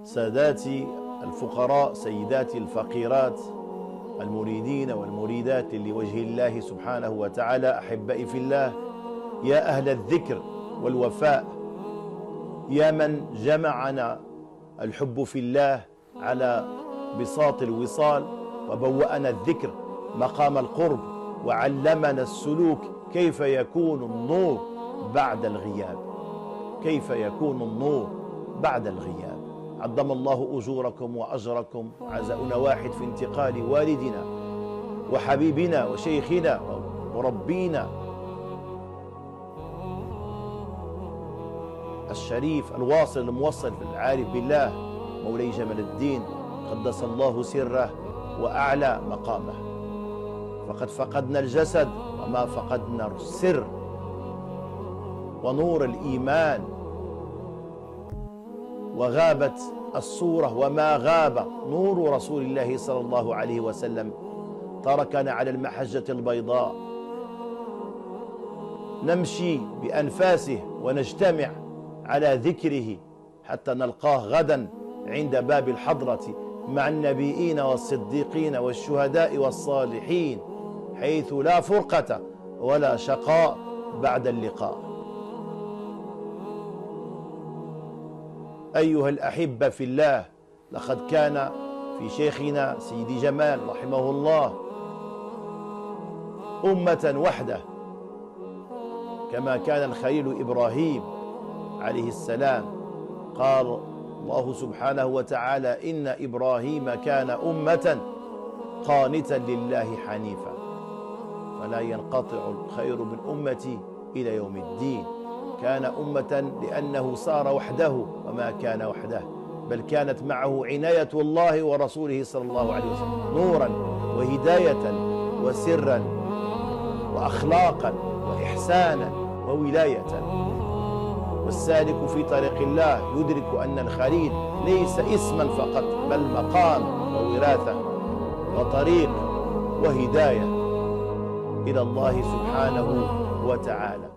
ساداتي الفقراء، سيداتي الفقيرات، المريدين والمريدات لوجه الله سبحانه وتعالى، أحبائي في الله، يا أهل الذكر والوفاء، يا من جمعنا الحب في الله على بساط الوصال، وبوأنا الذكر مقام القرب، وعلمنا السلوك كيف يكون النور بعد الغياب، كيف يكون النور بعد الغياب. عظم الله أجوركم وأجركم. عزاؤنا واحد في انتقال والدنا وحبيبنا وشيخنا وربينا الشريف الواصل الموصل في العارف بالله مولاي جمال الدين قدس الله سره وأعلى مقامه. فقد فقدنا الجسد وما فقدنا السر ونور الإيمان، وغابت الصورة وما غاب نور رسول الله صلى الله عليه وسلم. تركنا على المحجة البيضاء نمشي بأنفاسه ونجتمع على ذكره حتى نلقاه غدا عند باب الحضرة مع النبيين والصديقين والشهداء والصالحين، حيث لا فرقة ولا شقاء بعد اللقاء. أيها الأحبة في الله، لقد كان في شيخنا سيدي جمال رحمه الله أمة وحدة، كما كان الخليل إبراهيم عليه السلام. قال الله سبحانه وتعالى: إن إبراهيم كان أمة قانتا لله حنيفا، فلا ينقطع الخير من أمتي إلى يوم الدين. كان أمة لأنه صار وحده وما كان وحده، بل كانت معه عناية الله ورسوله صلى الله عليه وسلم نورا وهداية وسرا وأخلاقا وإحسانا وولاية. والسالك في طريق الله يدرك أن الخليل ليس اسما فقط، بل مقام ووراثة وطريق وهداية إلى الله سبحانه وتعالى.